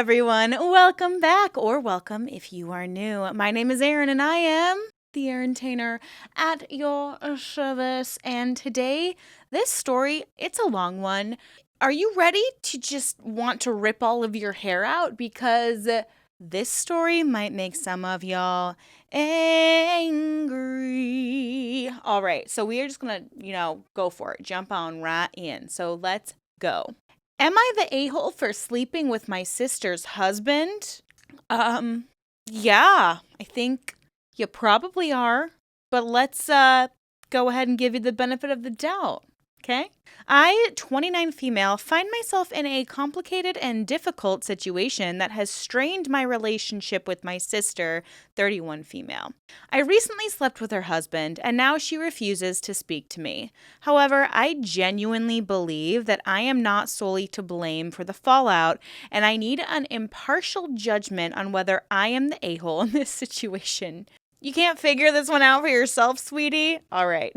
everyone. Welcome back, or welcome if you are new. My name is Erin, and I am the Erintainer at your service. And today, this story, it's a long one. Are you ready to just want to rip all of your hair out? Because this story might make some of y'all angry. All right, so we are just gonna, go for it. Jump on right in. So let's go. Am I the a-hole for sleeping with my sister's husband? Yeah, I think you probably are. But let's go ahead and give you the benefit of the doubt. Okay? I, 29 female, find myself in a complicated and difficult situation that has strained my relationship with my sister, 31 female. I recently slept with her husband, and now she refuses to speak to me. However, I genuinely believe that I am not solely to blame for the fallout, and I need an impartial judgment on whether I am the a-hole in this situation. You can't figure this one out for yourself, sweetie? All right.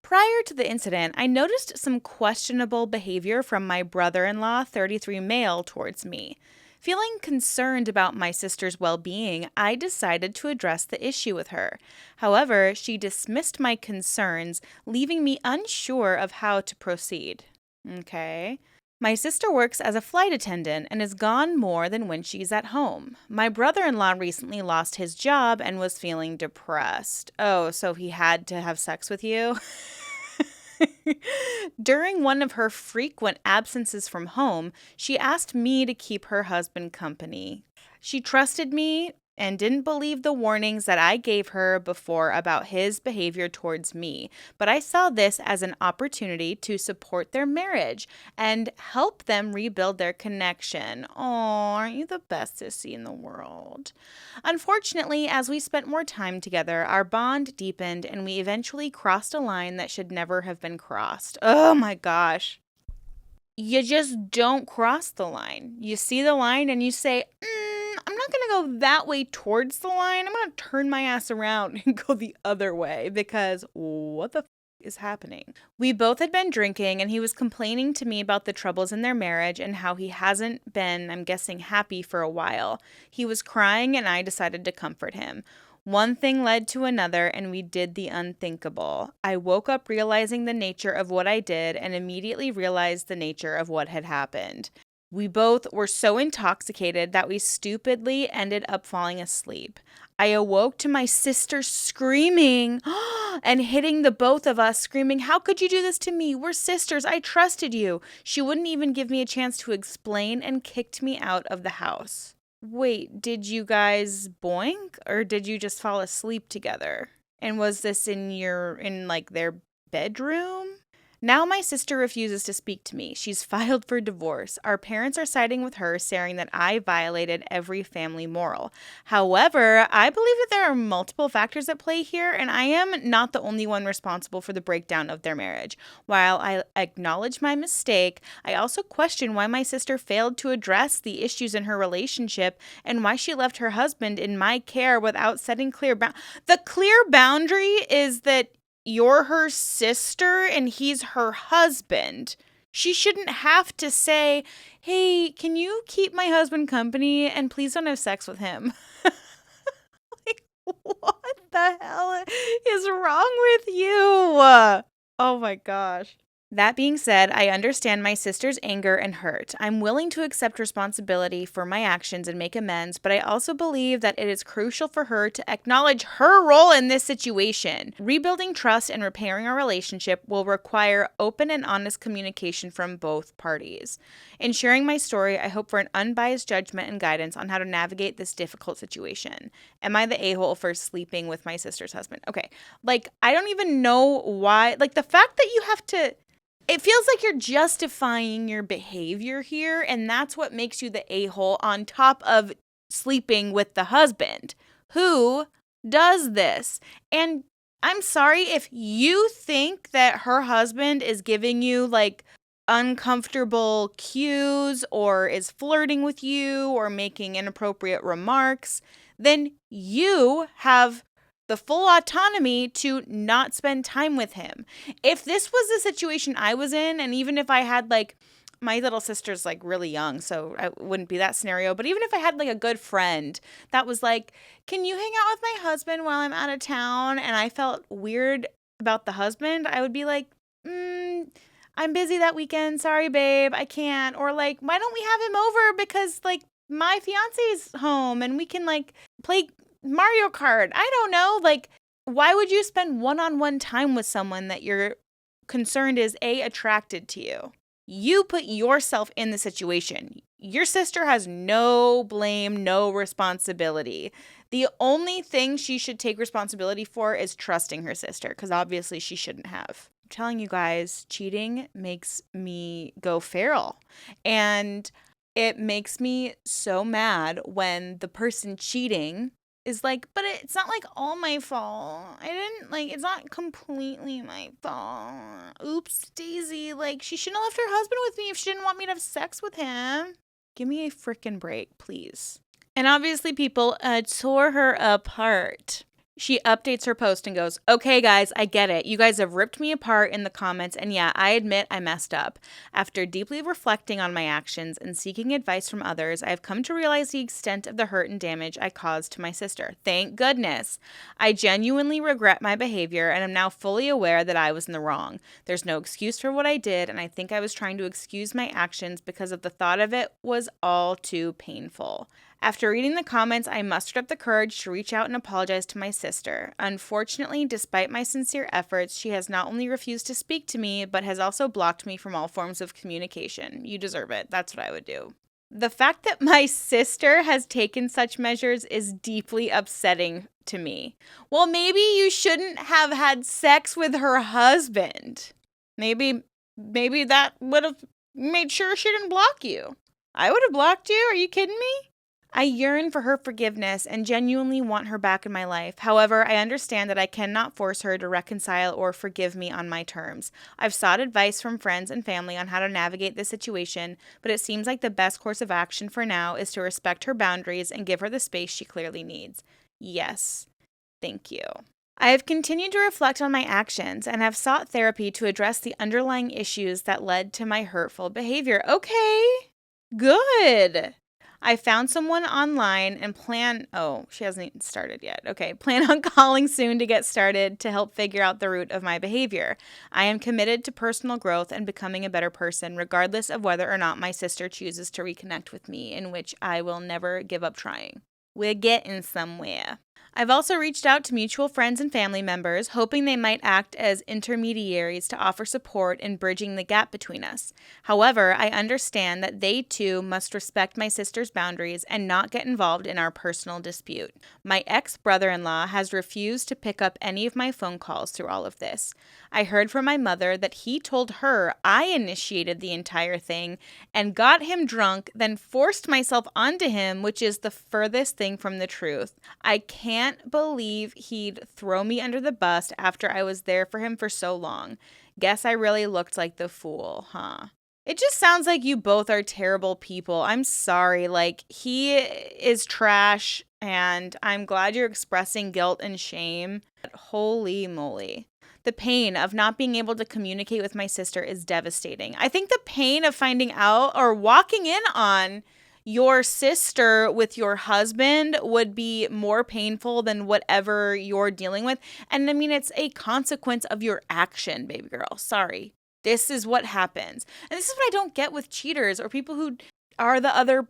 Prior to the incident, I noticed some questionable behavior from my brother-in-law, 33 male, towards me. Feeling concerned about my sister's well-being, I decided to address the issue with her. However, she dismissed my concerns, leaving me unsure of how to proceed. Okay. My sister works as a flight attendant and is gone more than when she's at home. My brother-in-law recently lost his job and was feeling depressed. Oh, so he had to have sex with you? During one of her frequent absences from home, she asked me to keep her husband company. She trusted me and didn't believe the warnings that I gave her before about his behavior towards me, but I saw this as an opportunity to support their marriage and help them rebuild their connection. Oh, aren't you the best sissy in the world? Unfortunately, as we spent more time together, our bond deepened and we eventually crossed a line that should never have been crossed. Oh my gosh. You just don't cross the line. You see the line and you say, I'm not going to go that way towards the line. I'm going to turn my ass around and go the other way because what the is happening? We both had been drinking and he was complaining to me about the troubles in their marriage and how he hasn't been, I'm guessing, happy for a while. He was crying and I decided to comfort him. One thing led to another, and we did the unthinkable. I woke up realizing the nature of what I did and immediately realized the nature of what had happened. We both were so intoxicated that we stupidly ended up falling asleep. I awoke to my sister screaming and hitting the both of us, screaming, "How could you do this to me? We're sisters. I trusted you." She wouldn't even give me a chance to explain and kicked me out of the house. Wait, did you guys boink or did you just fall asleep together? And was this in their bedroom? Now my sister refuses to speak to me. She's filed for divorce. Our parents are siding with her, saying that I violated every family moral. However, I believe that there are multiple factors at play here, and I am not the only one responsible for the breakdown of their marriage. While I acknowledge my mistake, I also question why my sister failed to address the issues in her relationship and why she left her husband in my care without setting clear boundaries. The clear boundary is that you're her sister and he's her husband. She shouldn't have to say, "Hey, can you keep my husband company and please don't have sex with him?" Like, what the hell is wrong with you? Oh my gosh. That being said, I understand my sister's anger and hurt. I'm willing to accept responsibility for my actions and make amends, but I also believe that it is crucial for her to acknowledge her role in this situation. Rebuilding trust and repairing our relationship will require open and honest communication from both parties. In sharing my story, I hope for an unbiased judgment and guidance on how to navigate this difficult situation. Am I the a-hole for sleeping with my sister's husband? Okay, I don't even know why. The fact that you have to... It feels like you're justifying your behavior here, and that's what makes you the a-hole on top of sleeping with the husband. Who does this? And I'm sorry if you think that her husband is giving you, uncomfortable cues or is flirting with you or making inappropriate remarks, then you have the full autonomy to not spend time with him. If this was the situation I was in, and even if I had my little sister's like really young, so it wouldn't be that scenario. But even if I had like a good friend that was like, can you hang out with my husband while I'm out of town? And I felt weird about the husband, I would be like, I'm busy that weekend. Sorry, babe, I can't. Or like, why don't we have him over? Because like my fiance's home and we can like play Mario Kart. I don't know. Like, why would you spend one-on-one time with someone that you're concerned is attracted to you? You put yourself in the situation. Your sister has no blame, no responsibility. The only thing she should take responsibility for is trusting her sister, because obviously she shouldn't have. I'm telling you guys, cheating makes me go feral. And it makes me so mad when the person cheating is like, but it's not like all my fault. It's not completely my fault. Oops, Daisy. Like, she shouldn't have left her husband with me if she didn't want me to have sex with him. Give me a freaking break, please. And obviously people tore her apart. She updates her post and goes, okay, guys, I get it. You guys have ripped me apart in the comments, and yeah, I admit I messed up. After deeply reflecting on my actions and seeking advice from others, I have come to realize the extent of the hurt and damage I caused to my sister. Thank goodness. I genuinely regret my behavior and am now fully aware that I was in the wrong. There's no excuse for what I did, and I think I was trying to excuse my actions because of the thought of it was all too painful. After reading the comments, I mustered up the courage to reach out and apologize to my sister. Unfortunately, despite my sincere efforts, she has not only refused to speak to me, but has also blocked me from all forms of communication. You deserve it. That's what I would do. The fact that my sister has taken such measures is deeply upsetting to me. Well, maybe you shouldn't have had sex with her husband. Maybe that would have made sure she didn't block you. I would have blocked you. Are you kidding me? I yearn for her forgiveness and genuinely want her back in my life. However, I understand that I cannot force her to reconcile or forgive me on my terms. I've sought advice from friends and family on how to navigate this situation, but it seems like the best course of action for now is to respect her boundaries and give her the space she clearly needs. Yes, thank you. I have continued to reflect on my actions and have sought therapy to address the underlying issues that led to my hurtful behavior. Okay, good. I found someone online and she hasn't even started yet. Okay, plan on calling soon to get started to help figure out the root of my behavior. I am committed to personal growth and becoming a better person, regardless of whether or not my sister chooses to reconnect with me, in which I will never give up trying. We're getting somewhere. I've also reached out to mutual friends and family members, hoping they might act as intermediaries to offer support in bridging the gap between us. However, I understand that they too must respect my sister's boundaries and not get involved in our personal dispute. My ex-brother-in-law has refused to pick up any of my phone calls through all of this. I heard from my mother that he told her I initiated the entire thing and got him drunk, then forced myself onto him, which is the furthest thing from the truth. I can't believe he'd throw me under the bus after I was there for him for so long. Guess I really looked like the fool, huh? It just sounds like you both are terrible people. I'm sorry. Like, he is trash, and I'm glad you're expressing guilt and shame. But holy moly. The pain of not being able to communicate with my sister is devastating. I think the pain of finding out or walking in on your sister with your husband would be more painful than whatever you're dealing with. And I mean, it's a consequence of your action, baby girl. Sorry. This is what happens. And this is what I don't get with cheaters or people who are the other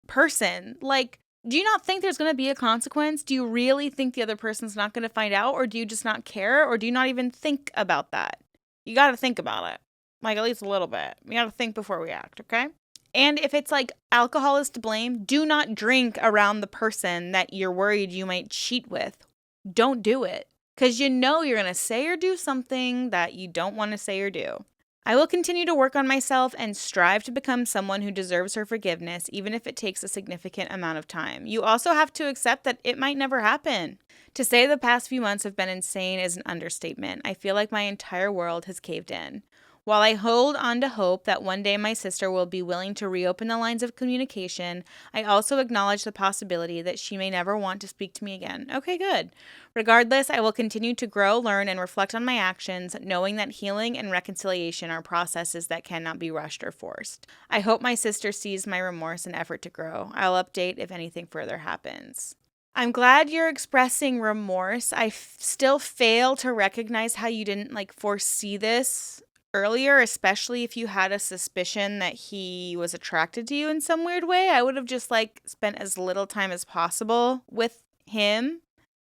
person. Like, do you not think there's going to be a consequence? Do you really think the other person's not going to find out? Or do you just not care? Or do you not even think about that? You got to think about it. Like, at least a little bit. We got to think before we act, okay? And if it's like alcohol is to blame, do not drink around the person that you're worried you might cheat with. Don't do it. Because you know you're going to say or do something that you don't want to say or do. I will continue to work on myself and strive to become someone who deserves her forgiveness, even if it takes a significant amount of time. You also have to accept that it might never happen. To say the past few months have been insane is an understatement. I feel like my entire world has caved in. While I hold on to hope that one day my sister will be willing to reopen the lines of communication, I also acknowledge the possibility that she may never want to speak to me again. Okay, good. Regardless, I will continue to grow, learn, and reflect on my actions, knowing that healing and reconciliation are processes that cannot be rushed or forced. I hope my sister sees my remorse and effort to grow. I'll update if anything further happens. I'm glad you're expressing remorse. I still fail to recognize how you didn't foresee this earlier, especially if you had a suspicion that he was attracted to you in some weird way. I would have just spent as little time as possible with him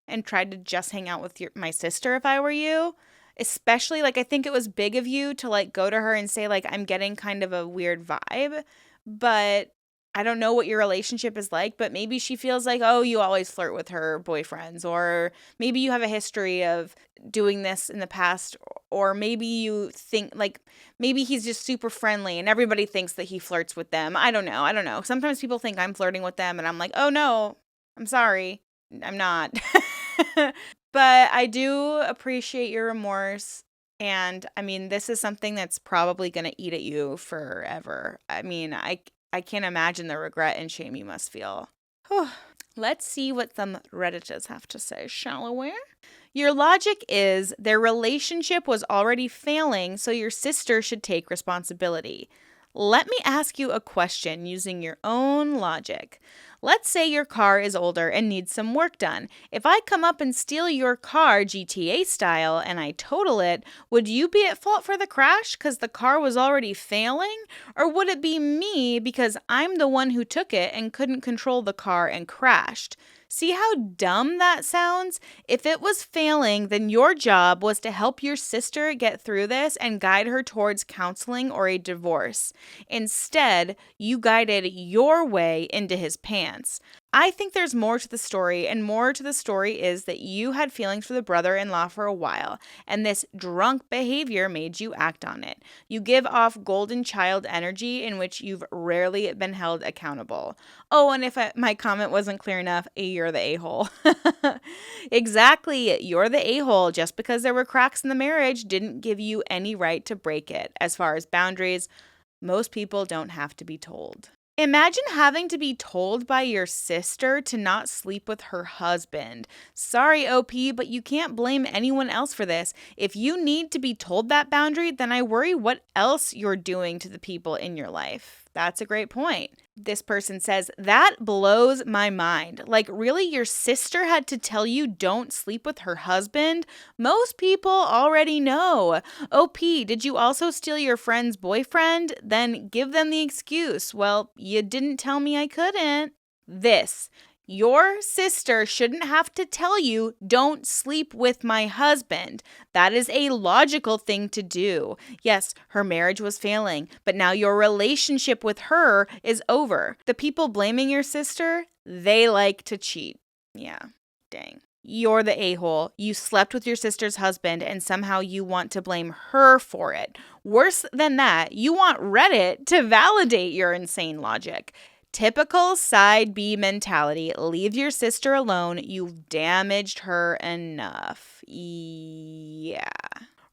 and tried to just hang out with my sister if I were you. Especially I think it was big of you to go to her and say I'm getting kind of a weird vibe, but I don't know what your relationship is like, but maybe she feels oh, you always flirt with her boyfriends, or maybe you have a history of doing this in the past, or maybe you think maybe he's just super friendly and everybody thinks that he flirts with them. I don't know. Sometimes people think I'm flirting with them and I'm oh no, I'm sorry. I'm not. But I do appreciate your remorse. And I mean, this is something that's probably going to eat at you forever. I mean, I can't imagine the regret and shame you must feel. Let's see what some Redditors have to say, shall we? Your logic is their relationship was already failing, so your sister should take responsibility. Let me ask you a question using your own logic. Let's say your car is older and needs some work done. If I come up and steal your car GTA style and I total it, would you be at fault for the crash because the car was already failing? Or would it be me because I'm the one who took it and couldn't control the car and crashed? See how dumb that sounds? If it was failing, then your job was to help your sister get through this and guide her towards counseling or a divorce. Instead, you guided your way into his pants. I think there's more to the story, and more to the story is that you had feelings for the brother-in-law for a while, and this drunk behavior made you act on it. You give off golden child energy in which you've rarely been held accountable. Oh, and if my comment wasn't clear enough, you're the a-hole. Exactly, you're the a-hole. Just because there were cracks in the marriage didn't give you any right to break it. As far as boundaries, most people don't have to be told. Imagine having to be told by your sister to not sleep with her husband. Sorry, OP, but you can't blame anyone else for this. If you need to be told that boundary, then I worry what else you're doing to the people in your life. That's a great point. This person says, that blows my mind. Really, your sister had to tell you don't sleep with her husband? Most people already know. OP, did you also steal your friend's boyfriend? Then give them the excuse. Well, you didn't tell me I couldn't. Your sister shouldn't have to tell you, don't sleep with my husband. That is a logical thing to do. Yes, her marriage was failing, but now your relationship with her is over. The people blaming your sister, they like to cheat. Yeah, dang. You're the a-hole. You slept with your sister's husband and somehow you want to blame her for it. Worse than that, you want Reddit to validate your insane logic. Typical side B mentality. Leave your sister alone. You've damaged her enough. Yeah.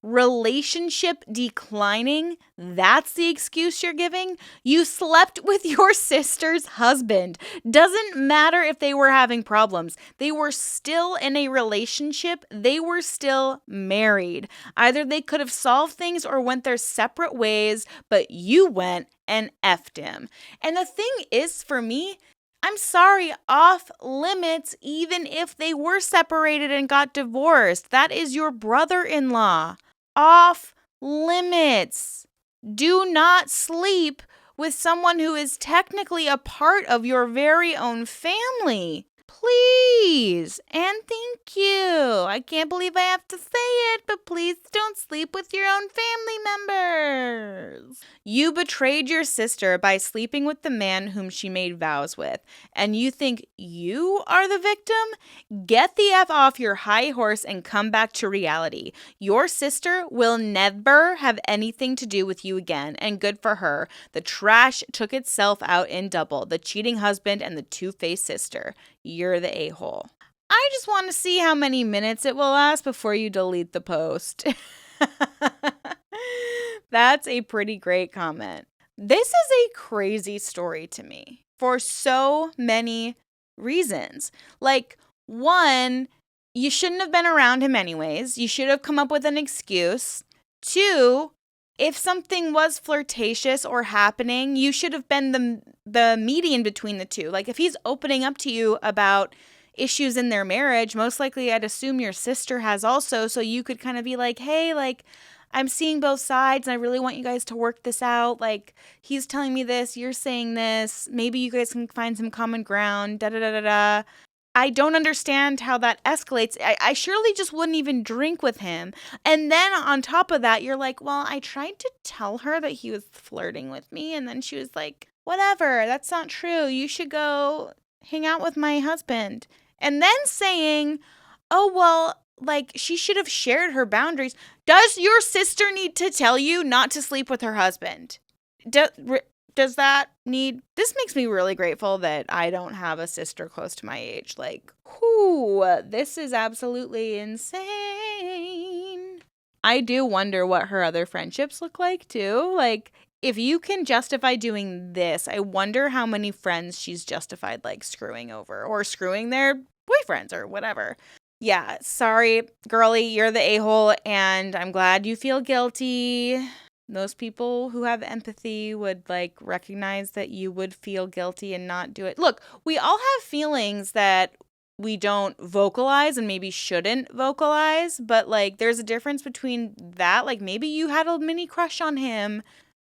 Relationship declining? That's the excuse you're giving? You slept with your sister's husband. Doesn't matter if they were having problems. They were still in a relationship. They were still married. Either they could have solved things or went their separate ways, but you went and effed him. And the thing is, for me, I'm sorry, off limits, even if they were separated and got divorced. That is your brother-in-law. Off limits. Do not sleep with someone who is technically a part of your very own family. Please, and thank you. I can't believe I have to say it, but please don't sleep with your own family members. You betrayed your sister by sleeping with the man whom she made vows with, and you think you are the victim? Get the F off your high horse and come back to reality. Your sister will never have anything to do with you again, and good for her. The trash took itself out in double, the cheating husband and the two-faced sister. You're the a-hole. I just want to see how many minutes it will last before you delete the post. That's a pretty great comment. This is a crazy story to me for so many reasons. Like, one, you shouldn't have been around him anyways. You should have come up with an excuse. Two, if something was flirtatious or happening, you should have been the median between the two. Like, if he's opening up to you about issues in their marriage, most likely I'd assume your sister has also, so you could kind of be like, hey, like, I'm seeing both sides and I really want you guys to work this out. Like, he's telling me this, you're saying this. Maybe you guys can find some common ground, da-da-da-da-da. I don't understand how that escalates. I surely just wouldn't even drink with him. And then on top of that, you're like, well, I tried to tell her that he was flirting with me. And then she was like, whatever, that's not true. You should go hang out with my husband. And then saying, oh, well, like, she should have shared her boundaries. Does your sister need to tell you not to sleep with her husband? Does that need... This makes me really grateful that I don't have a sister close to my age. Like, whoo, this is absolutely insane. I do wonder what her other friendships look like, too. Like, if you can justify doing this, I wonder how many friends she's justified, like, screwing over or screwing their boyfriends or whatever. Yeah, sorry, girly, you're the a-hole, and I'm glad you feel guilty. Those people who have empathy would, like, recognize that you would feel guilty and not do it. Look, we all have feelings that we don't vocalize and maybe shouldn't vocalize, but, like, there's a difference between that. Like, maybe you had a mini crush on him,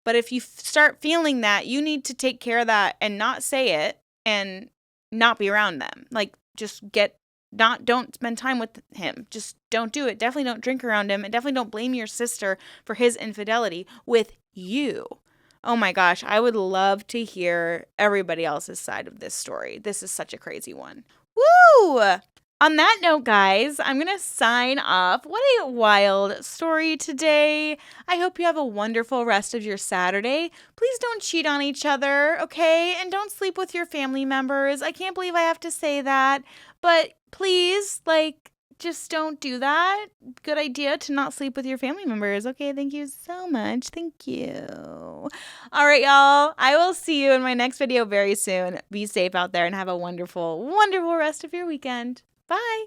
but if you start feeling that, you need to take care of that and not say it and not be around them. Like, just don't spend time with him. Just don't do it. Definitely don't drink around him. And definitely don't blame your sister for his infidelity with you. Oh my gosh, I would love to hear everybody else's side of this story. This is such a crazy one. Woo! On that note, guys, I'm going to sign off. What a wild story today. I hope you have a wonderful rest of your Saturday. Please don't cheat on each other, okay? And don't sleep with your family members. I can't believe I have to say that. But please, like, just don't do that. Good idea to not sleep with your family members. Okay, thank you so much. Thank you. All right, y'all. I will see you in my next video very soon. Be safe out there and have a wonderful, wonderful rest of your weekend. Bye.